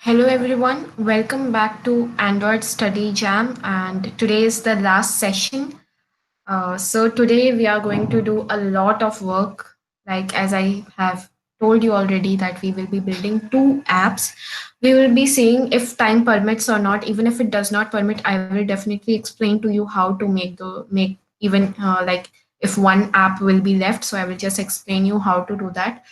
Hello everyone, welcome back to Android Study Jam, and today is the last session. So today we are going to do a lot of work, like as I have told you already that we will be building two apps. We will be seeing if time permits or not. Even if it does not permit, I will definitely explain to you how to make even like if one app will be left. So I will just explain you how to do that.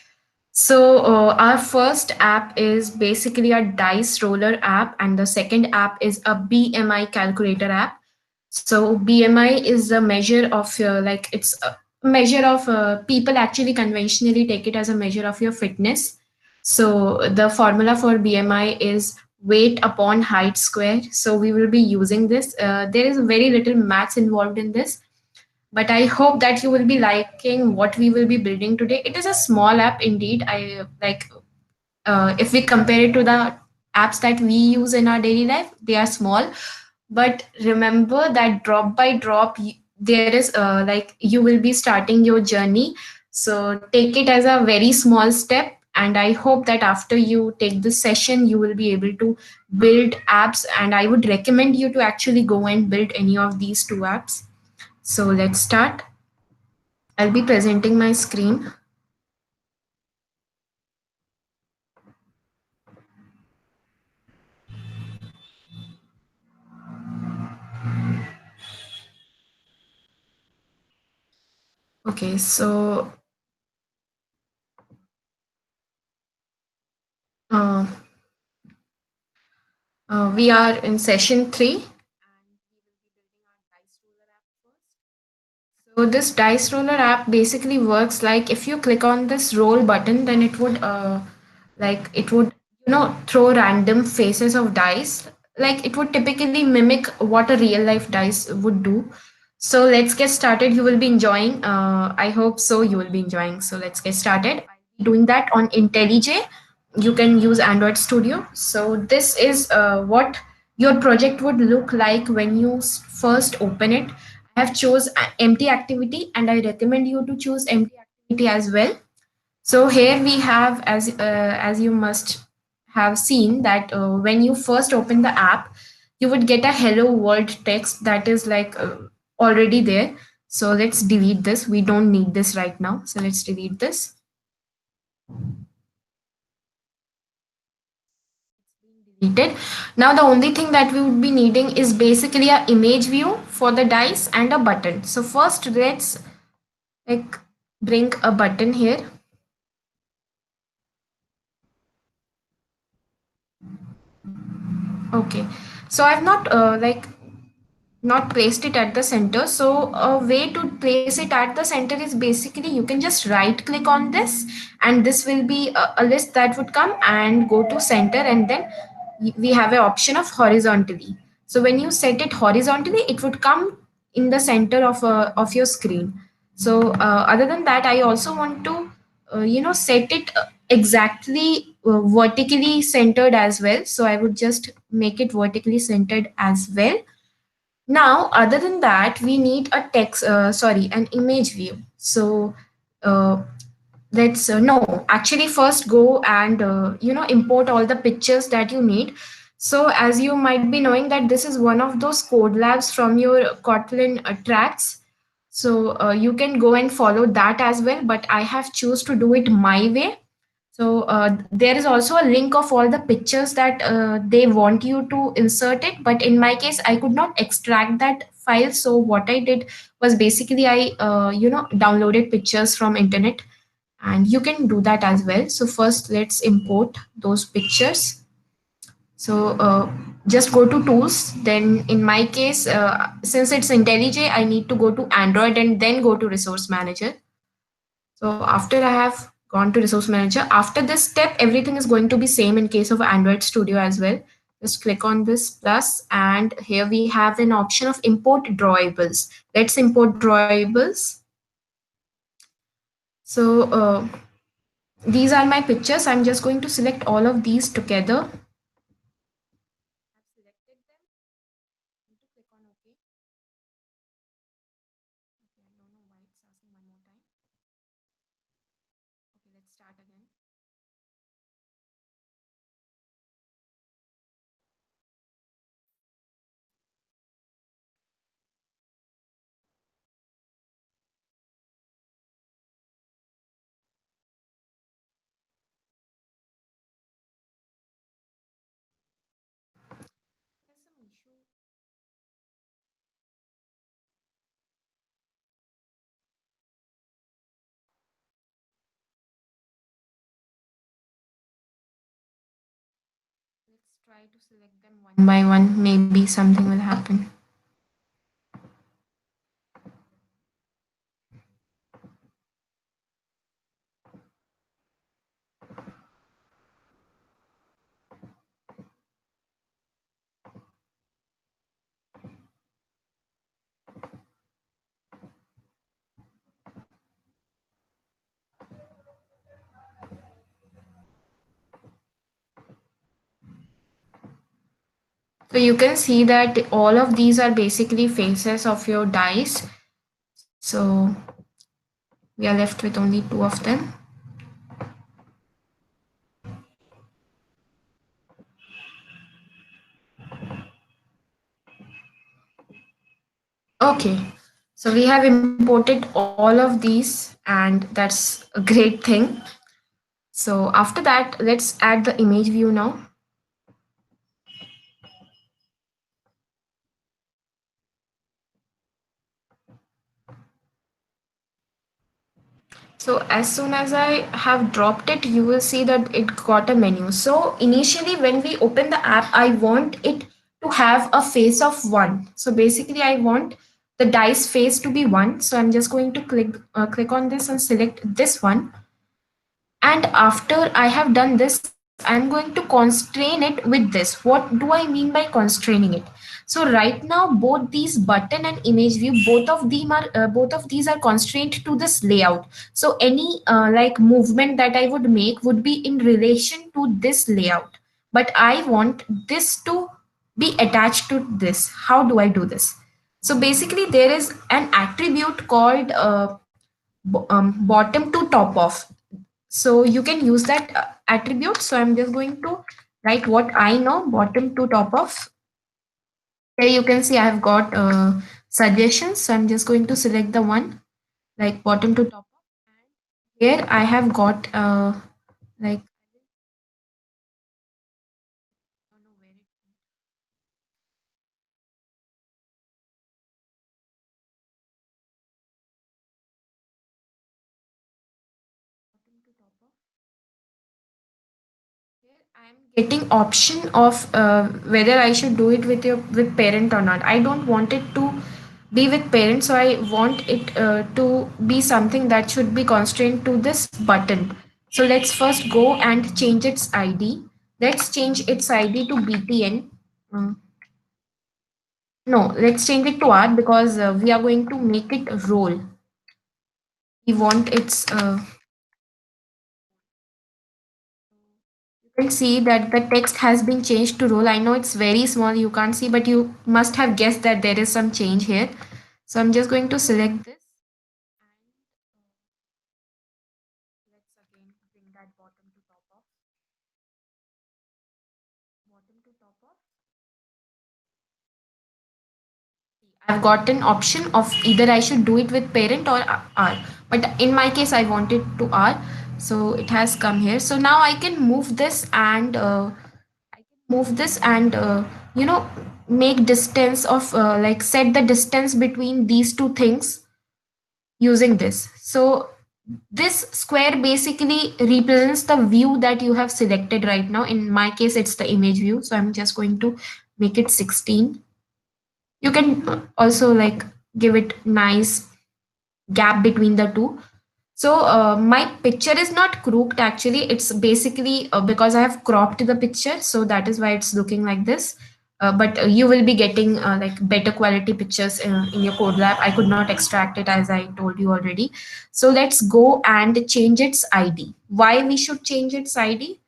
Our first app is basically a dice roller app, and the second app is a BMI calculator app. So BMI is a measure of your like it's a measure of people actually conventionally take it as a measure of your fitness. So the formula for BMI is weight upon height square. So we will be using this. There is very little maths involved in this, but I hope that you will be liking what we will be building today. It is a small app indeed. I like if we compare it to the apps that we use in our daily life, they are small. But remember that drop by drop, there is like you will be starting your journey. So take it as a very small step. And I hope that after you take this session, you will be able to build apps. And I would recommend you to actually go and build any of these two apps. So let's start. I'll be presenting my screen. Okay, uh, we are in session three. So this dice roller app basically works like if you click on this roll button, then it would it would throw random faces of dice. Like it would typically mimic what a real life dice would do. So let's get started. You will be enjoying. I hope so. You will be enjoying. So let's get started. I'll be doing that on IntelliJ. You can use Android Studio. So this is what your project would look like when you first open it. I have chose empty activity, and I recommend you to choose empty activity as well. So here we have, as you must have seen, that when you first open the app, you would get a hello world text that is already there. So let's delete this. We don't need this right now. So let's delete this. Deleted. Now the only thing that we would be needing is basically a image view for the dice and a button. So first let's like bring a button here. Okay, so I've not placed it at the center. So a way to place it at the center is basically you can just right click on this, and this will be a list that would come and go to center, and then we have an option of horizontally. So when you set it horizontally, it would come in the center of your screen. So other than that, I also want to set it exactly vertically centered as well. So I would just make it vertically centered as well. Now, other than that, we need an image view. So uh, let's no, actually first go and import all the pictures that you need. So as you might be knowing that this is one of those code labs from your Kotlin tracks. So you can go and follow that as well. But I have choose to do it my way. So there is also a link of all the pictures that they want you to insert it. But in my case, I could not extract that file. So what I did was basically I downloaded pictures from internet, and you can do that as well. So first, let's import those pictures. So just go to tools. Then in my case, since it's IntelliJ, I need to go to Android and then go to Resource Manager. So after I have gone to Resource Manager, after this step, everything is going to be same in case of Android Studio as well. Just click on this plus, and here we have an option of import drawables. Let's import drawables. So these are my pictures. I'm just going to select all of these together. I've selected them. I need to click on OK. Okay, I don't know why it's asking one more time. Okay, let's start again. try to select them one by one. Maybe something will happen. So you can see that all of these are basically faces of your dice. So we are left with only two of them. Okay, so we have imported all of these, and that's a great thing. So after that, let's add the image view now. So as soon as I have dropped it, you will see that it got a menu. So initially when we open the app, I want it to have a face of one. So basically I want the dice face to be one. So I'm just going to click on this and select this one. And after I have done this, I'm going to constrain it with this. What do I mean by constraining it? So right now, both these button and image view, both of these are constrained to this layout. So any like movement that I would make would be in relation to this layout. But I want this to be attached to this. How do I do this? So basically, there is an attribute called bottom to top of. So you can use that attribute. So I'm just going to write what I know, bottom to top of. Here you can see I have got suggestions. So I'm just going to select the one like bottom to top. Here I have got like I'm getting option of whether I should do it with parent or not. I don't want it to be with parent, so I want it to be something that should be constrained to this button. So let's first go and change its ID. Let's change its ID to BTN. Uh, no, let's change it to R because we are going to make it role. We want its can see that the text has been changed to role. I know it's very small, you can't see, but you must have guessed that there is some change here. So I'm just going to select this. Let's again bring that bottom to top of. Bottom to top of. I've got an option of either I should do it with parent or R. But in my case, I want it to R. So it has come here. So now I can move this and you know make distance of like set the distance between these two things using this. So this square basically represents the view that you have selected right now. In my case, it's the image view. So I'm just going to make it 16. You can also like give it nice gap between the two. So my picture is not crooked actually. It's basically because I have cropped the picture. So that is why it's looking like this. But you will be getting like better quality pictures in your code lab. I could not extract it as I told you already. So let's go and change its ID. Why we should change its ID?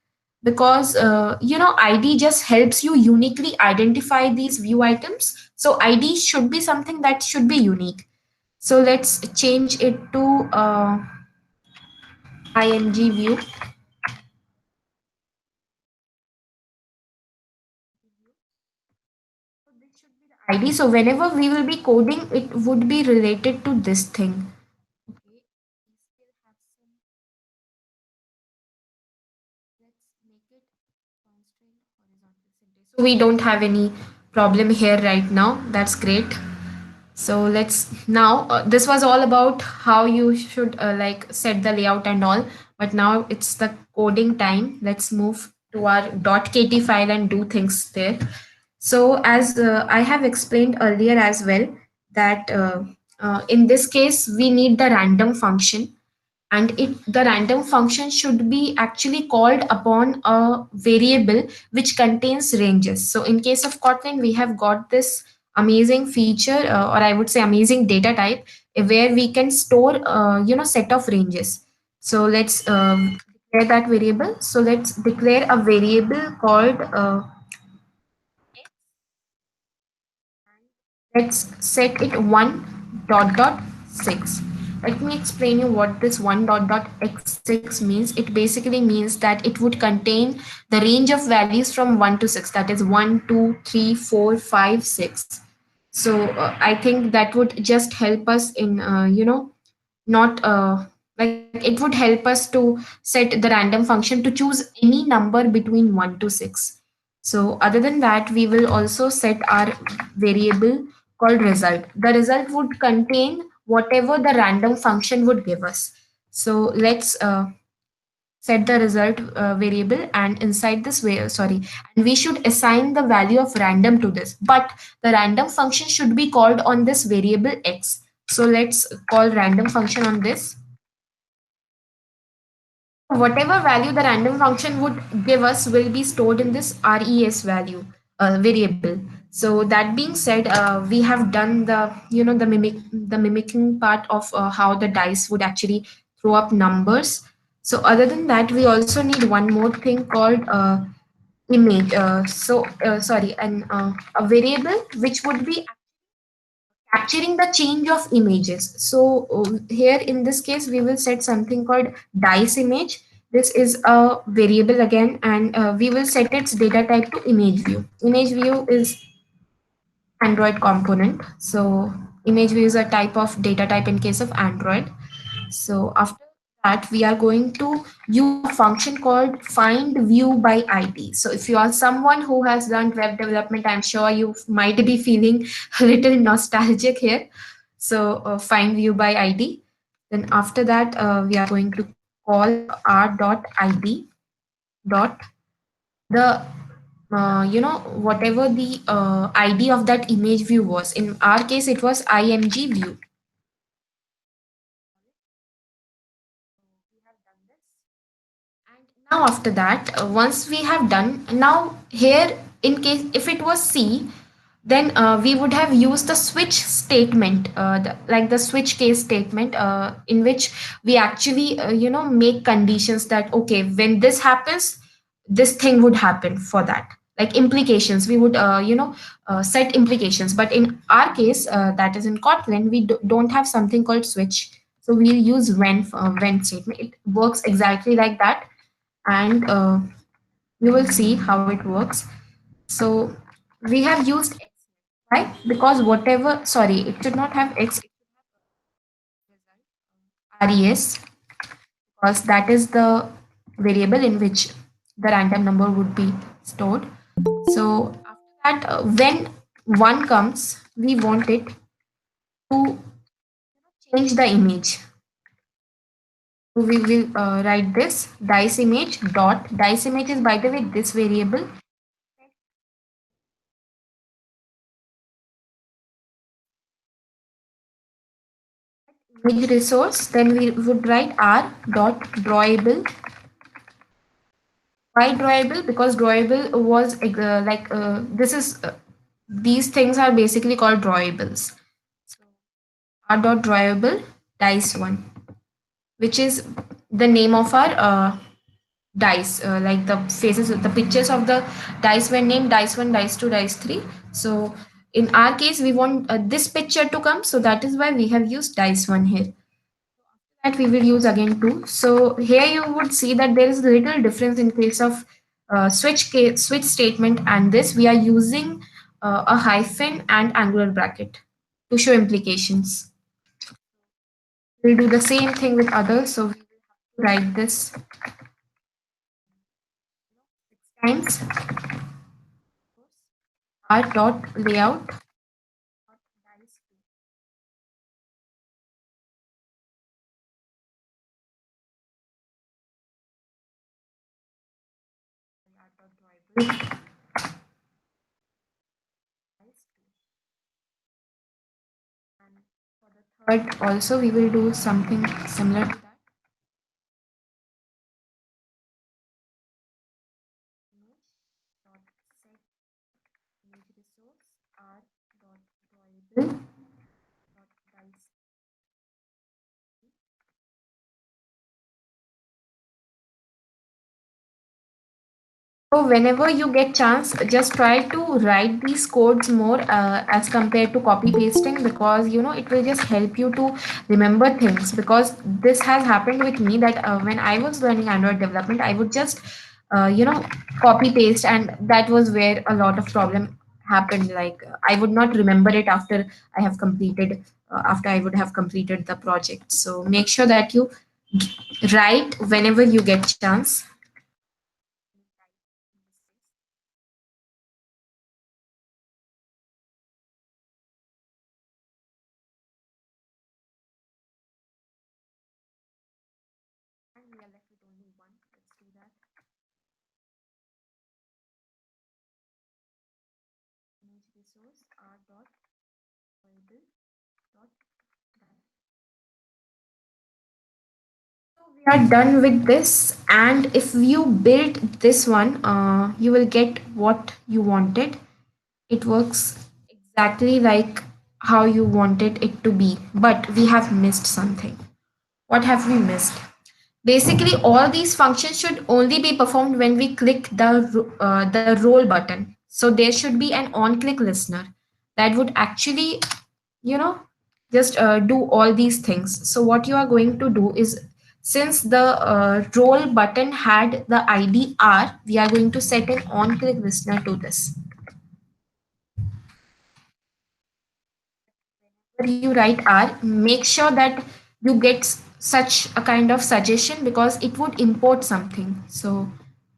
Because ID just helps you uniquely identify these view items. So ID should be something that should be unique. So let's change it to ing view. ID. So whenever we will be coding, it would be related to this thing. Okay. So we don't have any problem here right now. That's great. So let's now, this was all about how you should like set the layout and all, but now it's the coding time. Let's move to our .kt file and do things there. So as I have explained earlier as well, that in this case we need the random function, and the random function should be actually called upon a variable which contains ranges. So in case of Kotlin, we have got this amazing feature, or I would say amazing data type, where we can store set of ranges. So let's declare that variable. So let's declare a variable called let's set it 1 dot dot 6. Let me explain you what this 1 dot dot x6 means. It basically means that it would contain the range of values from 1 to 6, that is 1, 2, 3, 4, 5, 6. So I think that would just help us in not like it would help us to set the random function to choose any number between 1 to 6. So other than that, we will also set our variable called result. The result would contain whatever the random function would give us. So let's set the result variable, and inside this way, sorry, and we should assign the value of random to this, but the random function should be called on this variable x. So let's call random function on this. Whatever value the random function would give us will be stored in this res value variable. So that being said, we have done the the mimicking part of how the dice would actually throw up numbers. So other than that, we also need one more thing called image. Sorry, a variable which would be capturing the change of images. So here in this case, we will set something called dice image. This is a variable again, and we will set its data type to image view. Image view is Android component. So image view is a type of data type in case of Android. So after that, we are going to use a function called find view by ID. So if you are someone who has learned web development, I'm sure you might be feeling a little nostalgic here. So find view by ID. Then after that, we are going to call our dot ID dot the whatever the ID of that image view was. In our case, it was img view. And now after that, once we have done, now here in case if it was C, then we would have used the switch statement, like the switch case statement, in which we actually make conditions that okay, when this happens, this thing would happen for that. Like implications, we would set implications. But in our case, that is in Kotlin, we don't have something called switch. So we'll use when statement. It works exactly like that, and you will see how it works. So we have used x, right? Because whatever, sorry, it should not have x, res, because that is the variable in which the random number would be stored. So after that, when one comes, we want it to change the image. So we will write this dice image dot dice image is, by the way, this variable image resource. Then we would write r dot drawable. Why drawable? Because drawable was this is these things are basically called drawables. R dot drawable dice one, which is the name of our dice, like the faces, the pictures of the dice were named dice one, dice two, dice three. So in our case, we want this picture to come, so that is why we have used dice one here. That we will use again too. So here you would see that there is a little difference in case of switch statement, and this we are using a hyphen and angular bracket to show implications. We'll do the same thing with others. So we will write this times r dot layout. But also we will do something similar to that. Dot set image resource r dot drawable dot dice. So whenever you get chance, just try to write these codes more as compared to copy pasting, because it will just help you to remember things. Because this has happened with me that when I was learning Android development, I would just copy paste, and that was where a lot of problem happened. Like I would not remember it after I have completed after I would have completed the project. So make sure that you write whenever you get chance. And we are left with only one. Let's do that. Image resource r dot variable dot done. So we are done with this, and if you build this one, you will get what you wanted. It works exactly like how you wanted it to be, but we have missed something. What have we missed? Basically, all these functions should only be performed when we click the roll button. So there should be an on-click listener that would actually, you know, just do all these things. So what you are going to do is, since the roll button had the ID R, we are going to set an on-click listener to this. Whenever you write R, make sure that you get such a kind of suggestion, because it would import something. So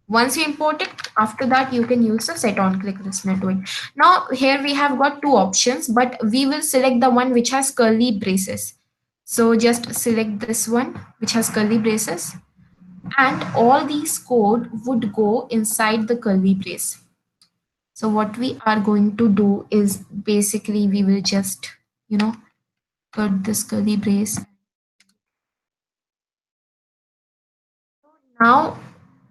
once you import it, after that you can use the set on click listener to it. Now here we have got two options, but we will select the one which has curly braces. So just select this one which has curly braces, and all these code would go inside the curly brace. So what we are going to do is, basically we will just, you know, cut this curly brace. Now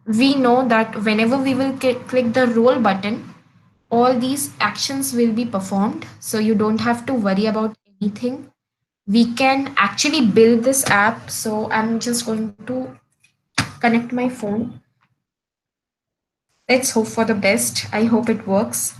we know that whenever we will click the roll button, all these actions will be performed. So you don't have to worry about anything. We can actually build this app. So I'm just going to connect my phone. Let's hope for the best. I hope it works.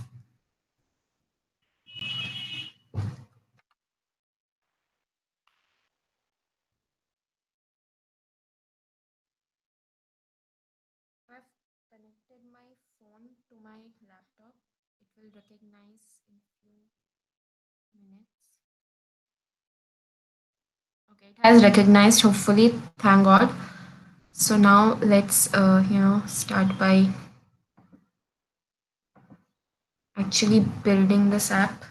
I've connected my phone to my laptop. It will recognize in few minutes. Okay, it has recognized, hopefully, thank God. So now let's start by actually building this app.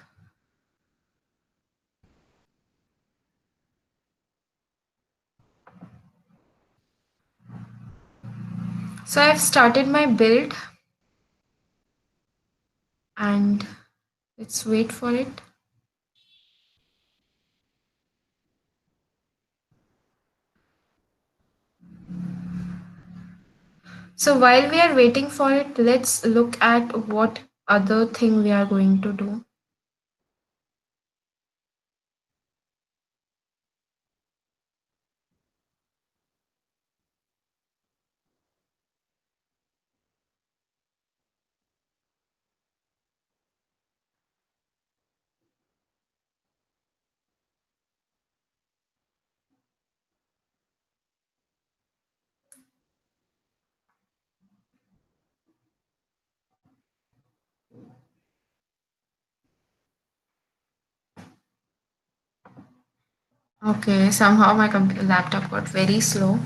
So I've started my build, and let's wait for it. So while we are waiting for it, let's look at what other thing we are going to do. Okay, somehow my laptop got very slow.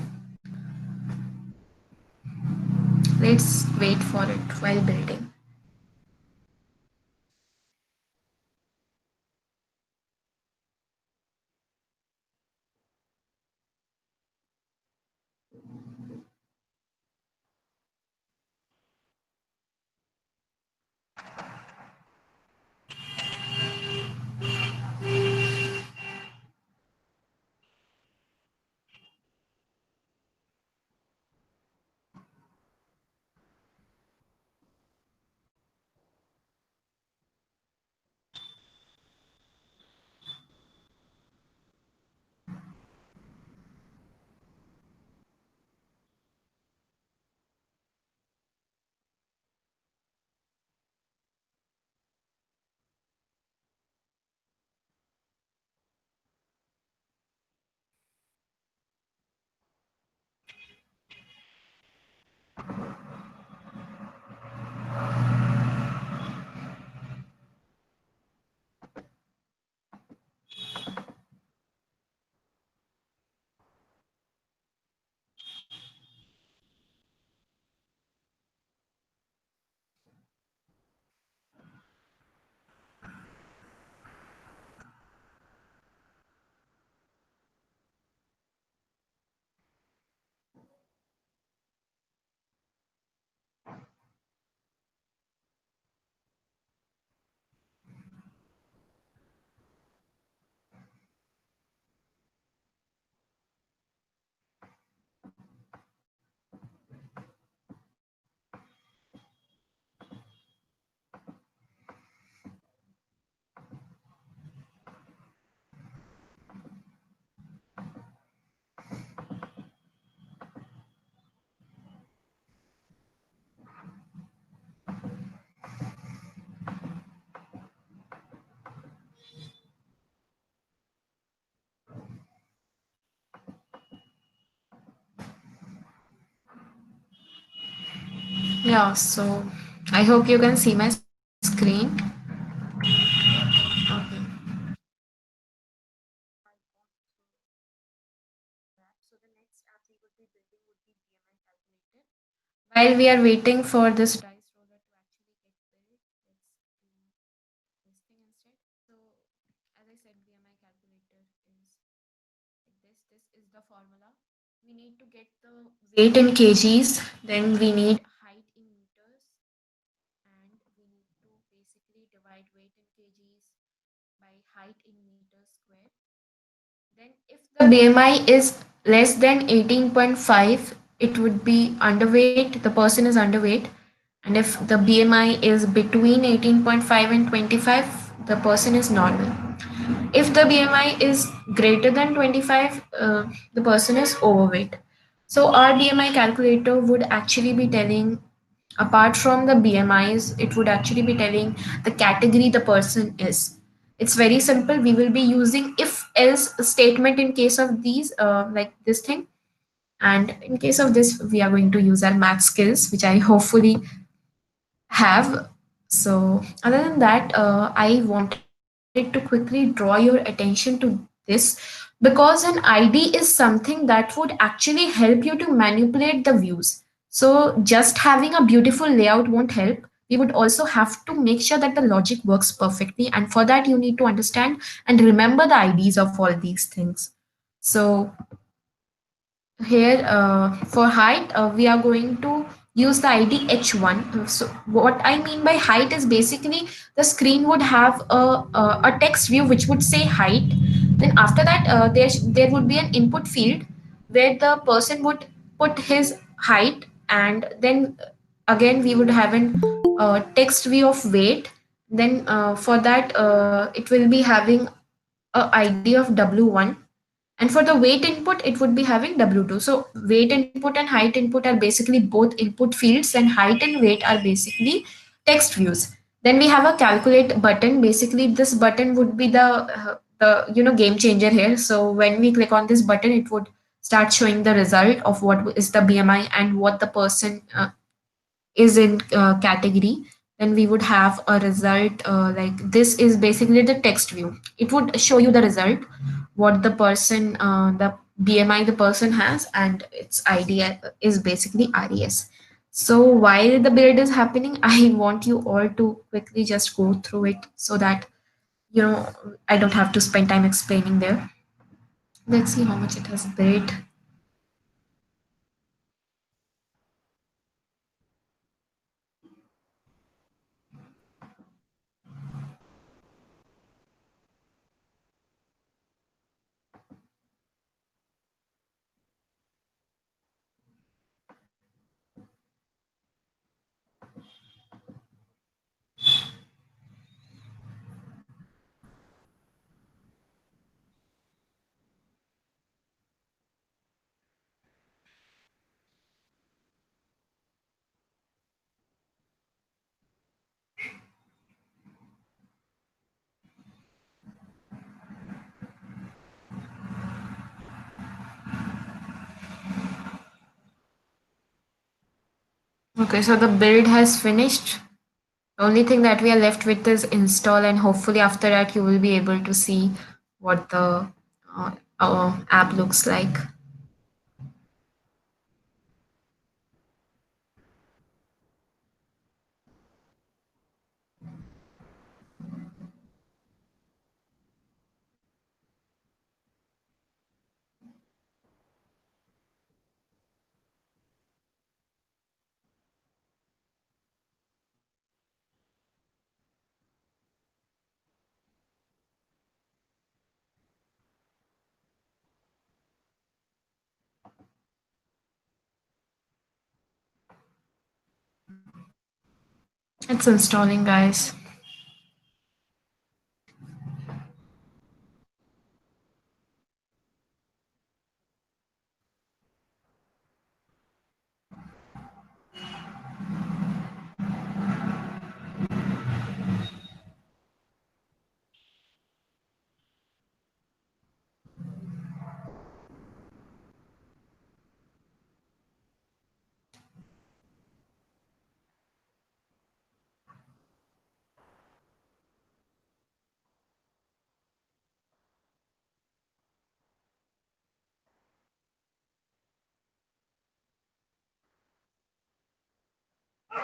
Let's wait for it while building. Yeah, so I hope you can see my screen. Okay. So the next app we would be building would be BMI calculator. While we are waiting for this dice roller to actually get built, let's do this thing instead. So as I said, BMI calculator is like this. This is the formula. We need to get the weight in kgs, then we need height in meters, and we need to basically divide weight in kgs by height in meters square. Then if the BMI is less than 18.5, it would be underweight, the person is underweight. And if the BMI is between 18.5 and 25, the person is normal. If the BMI is greater than 25, the person is overweight. So our BMI calculator would actually be telling, apart from the BMIs, it would actually be telling the category the person is. It's very simple. We will be using if else statement in case of these, like this thing. And in case of this, we are going to use our math skills, which I hopefully have. So, other than that, I wanted to quickly draw your attention to this because an ID is something that would actually help you to manipulate the views. So, just having a beautiful layout won't help. We would also have to make sure that the logic works perfectly, and for that, you need to understand and remember the IDs of all these things. So, here for height, we are going to use the ID H1. So what I mean by height is basically the screen would have a text view which would say height. Then after that, there would be an input field where the person would put his height, and then again we would have an text view of weight. Then for that, it will be having a ID of W1, and for the weight input, it would be having W2. So weight input and height input are basically both input fields, and height and weight are basically text views. Then we have a calculate button. Basically, this button would be the game changer here. So when we click on this button, it would start showing the result of what is the BMI and what the person is in category. Then we would have a result like this is basically the text view. It would show you the result, what the person, the BMI the person has, and its ID is basically RES. So while the build is happening, I want you all to quickly just go through it so that I don't have to spend time explaining there. Let's see how much it has built. Okay, so the build has finished. The only thing that we are left with is install, and hopefully after that you will be able to see what the our app looks like. It's installing, guys.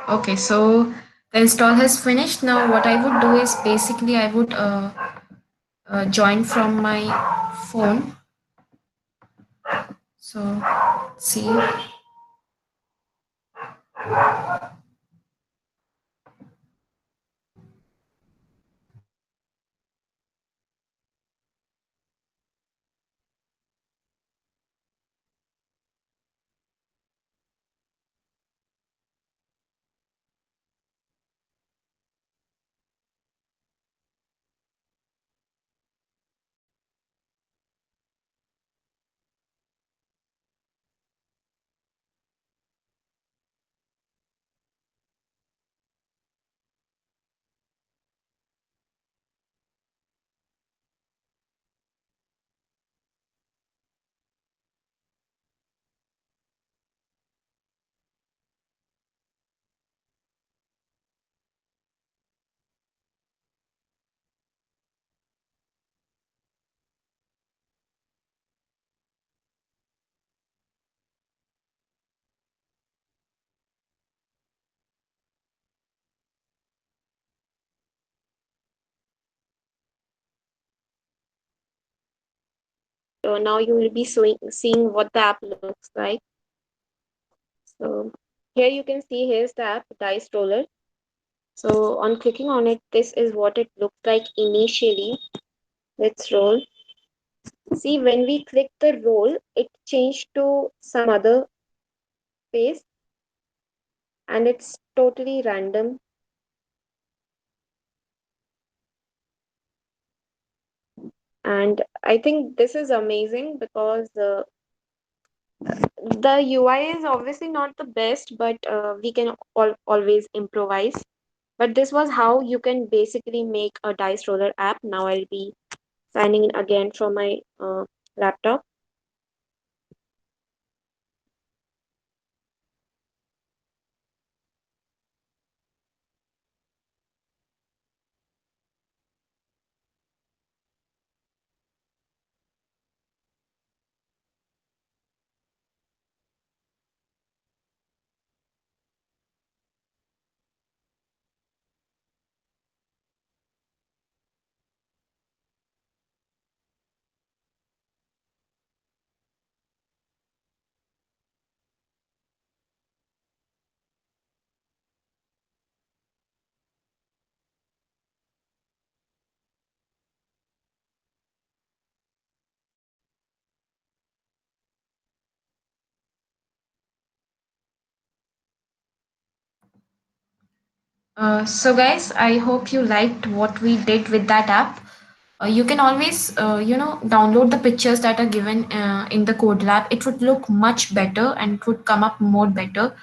Okay, so the install has finished. Now, what I would do is basically I would join from my phone. So, see. So now you will be seeing what the app looks like. So here you can see here's the app, Dice Roller. So on clicking on it, this is what it looks like initially. Let's roll. See, when we click the roll, it changed to some other face and it's totally random. And I think this is amazing because the UI is obviously not the best, but we can always improvise. But this was how you can basically make a dice roller app. Now I'll be signing in again from my laptop. So, guys, I hope you liked what we did with that app. You can always, download the pictures that are given in the code lab. It would look much better and it would come up more better.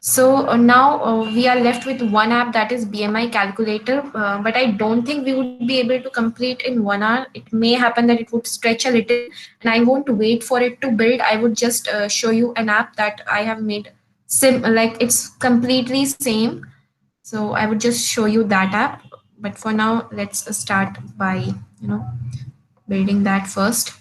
So now we are left with one app, that is BMI calculator, but I don't think we would be able to complete in 1 hour. It may happen that it would stretch a little, and I won't wait for it to build. I would just show you an app that I have made like it's completely same. So I would just show you that app. But for now, let's start by, you know, building that first.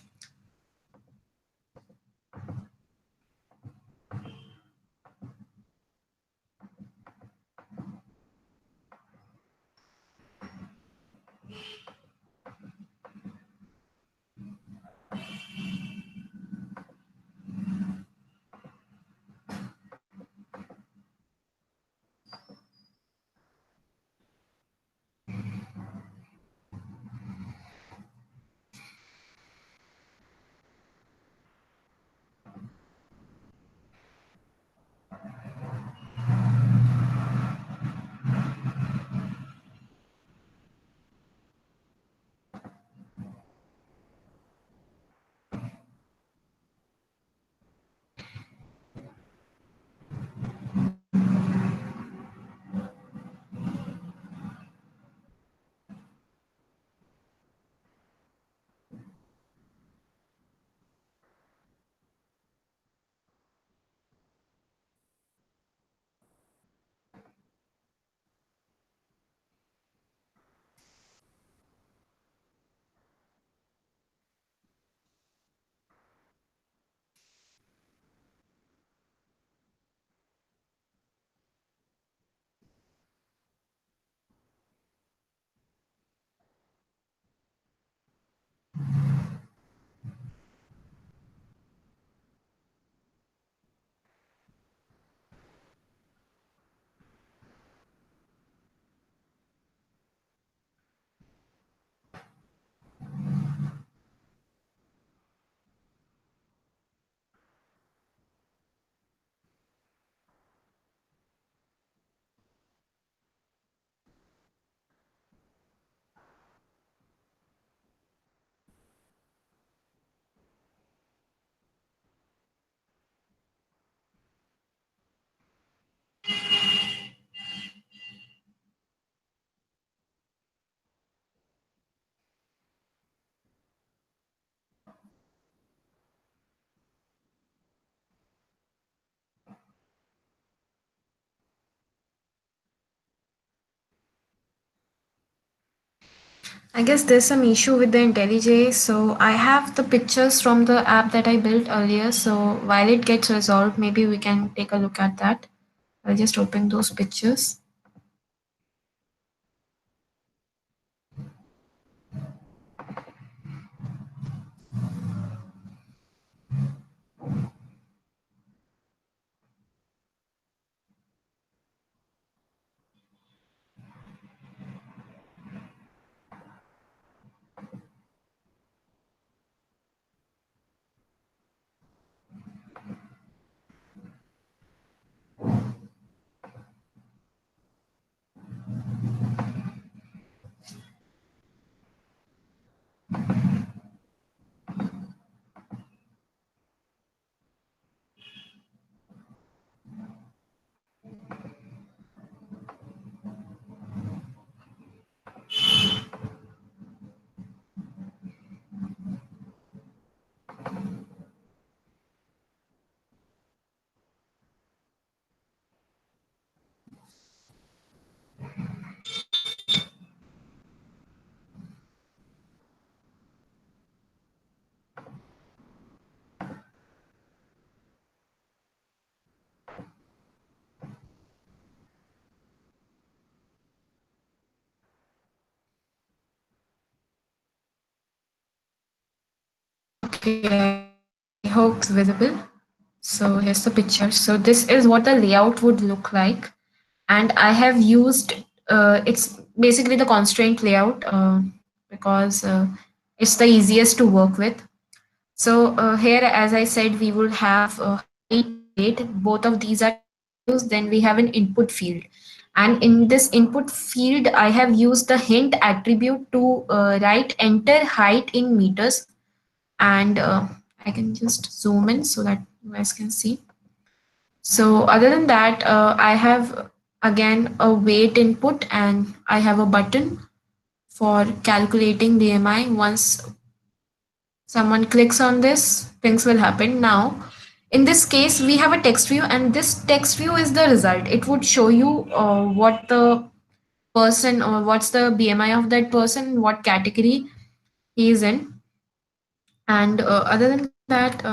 I guess there's some issue with the IntelliJ. So I have the pictures from the app that I built earlier. So while it gets resolved, maybe we can take a look at that. I'll just open those pictures. Okay, I hope it's visible. So here's the picture. So this is what the layout would look like. And I have used it's basically the constraint layout because it's the easiest to work with. So here, as I said, we will have height and weight. Both of these are text values. Then we have an input field. And in this input field, I have used the hint attribute to write enter height in meters. And I can just zoom in so that you guys can see. So other than that, I have again a weight input and I have a button for calculating BMI. Once someone clicks on this, things will happen. Now, in this case, we have a text view and this text view is the result. It would show you what the person or what's the BMI of that person, what category he is in. And other than that,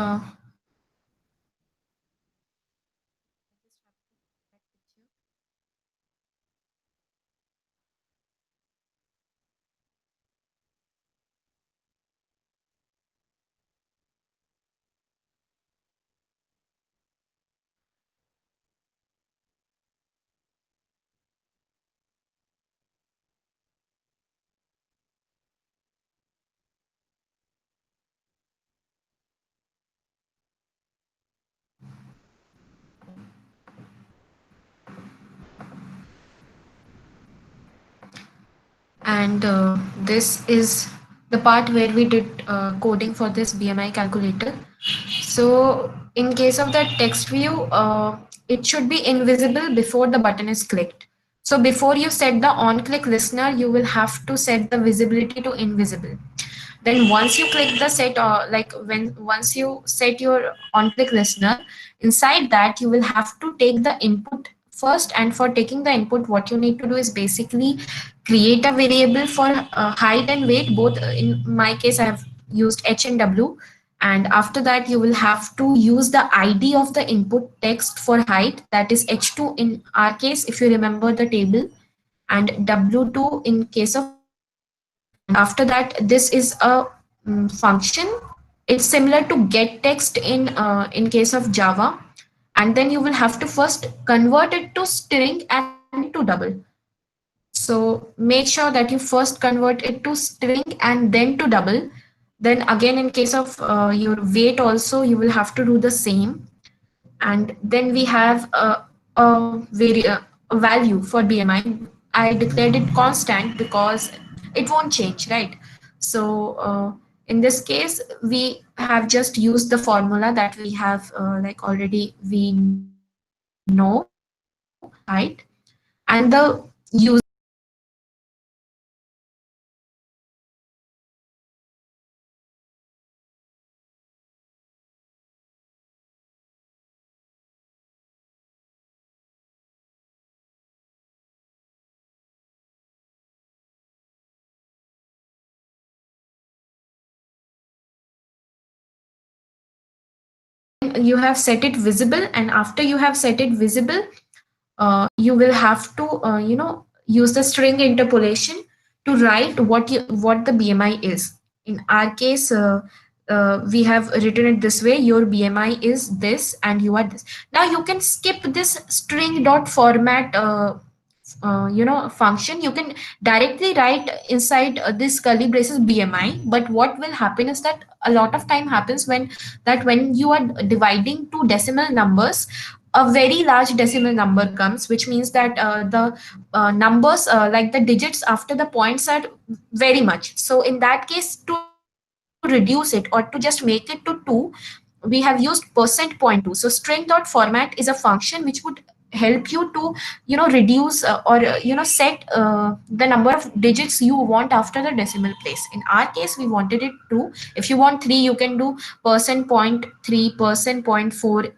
and this is the part where we did coding for this BMI calculator. So in case of the text view, it should be invisible before the button is clicked. So before you set the on click listener, you will have to set the visibility to invisible. Then once you click the set, like when once you set your on click listener, inside that you will have to take the input first. And for taking the input, what you need to do is basically create a variable for height and weight. Both in my case, I have used H and W. And after that, you will have to use the ID of the input text for height, that is H2 in our case, if you remember the table, and W2 in case of weight. And after that, this is a function. It's similar to get text in case of Java. And then you will have to first convert it to string and then to double. So make sure that you first convert it to string and then to double. Then again, in case of your weight also, you will have to do the same. And then we have a value for BMI. I declared it constant because it won't change, right? So in this case, we have just used the formula that we have like already we know height, and the user you have set it visible, and after you have set it visible, you will have to use the string interpolation to write what the BMI is. In our case, we have written it this way: your BMI is this and you are this. Now you can skip this string dot format function. You can directly write inside this curly braces BMI. But what will happen is that a lot of time happens when you are dividing two decimal numbers, a very large decimal number comes, which means that the numbers, like the digits after the points, are very much. So in that case, to reduce it or to just make it to 2, we have used %.2. So string dot format is a function which would help you to reduce or set the number of digits you want after the decimal place. In our case, we wanted it 2. If you want 3, you can do %.3, %.4.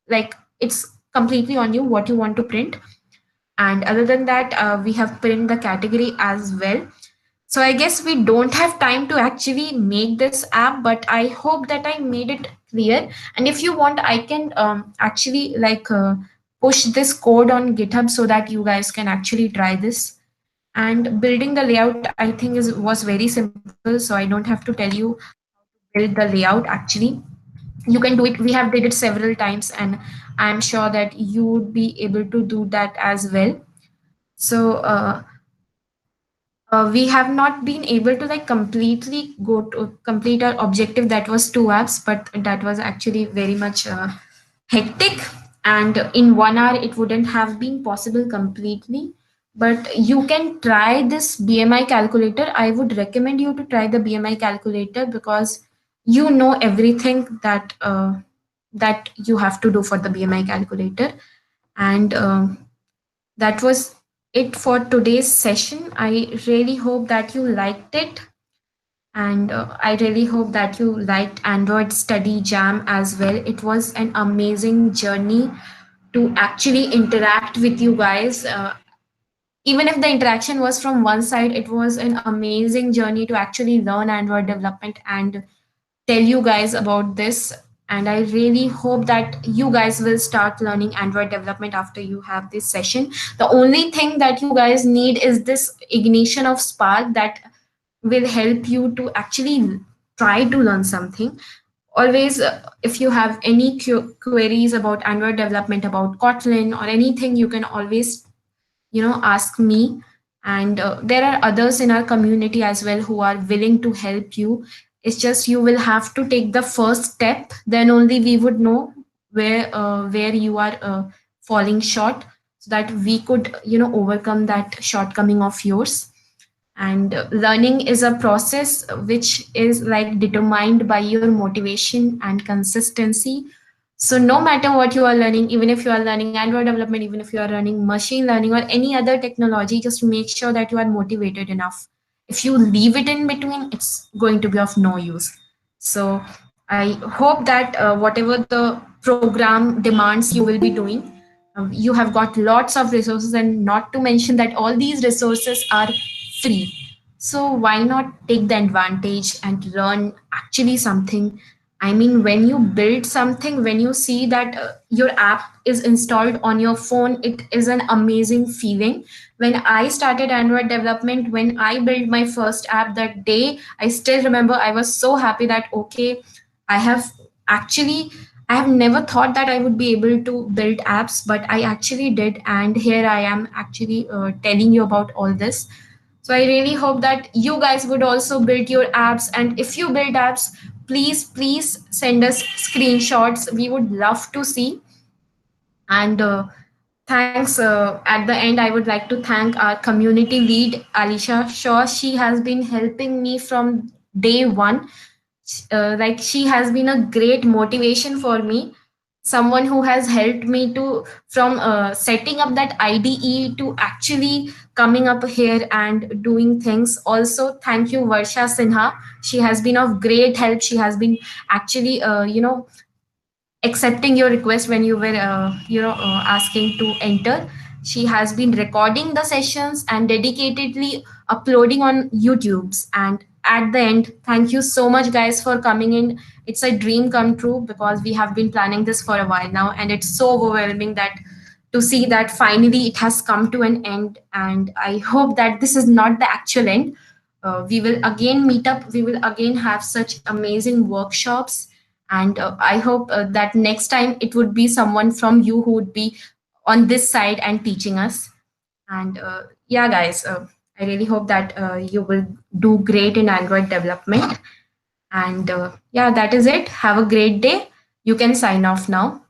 Like, it's completely on you what you want to print. And other than that, we have print the category as well. So I guess we don't have time to actually make this app, but I hope that I made it clear. And if you want, I can actually push this code on GitHub so that you guys can actually try this. And building the layout, I think, is was very simple, so I don't have to tell you build the layout. Actually, you can do it. We have did it several times, and I'm sure that you would be able to do that as well. So we have not been able to like completely go to complete our objective, that was 2 apps, but that was actually very much hectic, and in 1 hour it wouldn't have been possible completely. But you can try this BMI calculator. I would recommend you to try the BMI calculator, because you know everything that you have to do for the BMI calculator. And that was it for today's session. I really hope that you liked it. And I really hope that you liked Android Study Jam as well. It was an amazing journey to actually interact with you guys. Even if the interaction was from one side, it was an amazing journey to actually learn Android development and tell you guys about this. And I really hope that you guys will start learning Android development after you have this session. The only thing that you guys need is this ignition of spark that will help you to actually try to learn something. Always, if you have any queries about Android development, about Kotlin or anything, you can always ask me. And there are others in our community as well who are willing to help you. It's just you will have to take the first step, then only we would know where you are falling short, so that we could overcome that shortcoming of yours. And learning is a process which is like determined by your motivation and consistency. So no matter what you are learning, even if you are learning Android development, even if you are learning machine learning or any other technology, just make sure that you are motivated enough. If you leave it in between, it's going to be of no use. So I hope that whatever the program demands you will be doing, you have got lots of resources, and not to mention that all these resources are free. So why not take the advantage and learn actually something? I mean, when you build something, when you see that your app is installed on your phone, it is an amazing feeling. When I started Android development, when I built my first app that day, I still remember I was so happy that, okay, I have actually, I have never thought that I would be able to build apps, but I actually did. And here I am actually telling you about all this. So I really hope that you guys would also build your apps. And if you build apps, please send us screenshots. We would love to see. And thanks. At the end, I would like to thank our community lead, Alisha Shaw. She has been helping me from day one. Like, she has been a great motivation for me, someone who has helped me to from setting up that IDE to actually coming up here and doing things. Also, thank you, Varsha Sinha. She has been of great help. She has been actually accepting your request when you were asking to enter. She has been recording the sessions and dedicatedly uploading on YouTube's. And at the end, thank you so much, guys, for coming in. It's a dream come true because we have been planning this for a while now, and it's so overwhelming that to see that finally it has come to an end. And I hope that this is not the actual end. We will again meet up. We will again have such amazing workshops, and I hope that next time it would be someone from you who would be on this side and teaching us. And yeah, guys, I really hope that you will do great in Android development. And yeah, that is it. Have a great day. You can sign off now.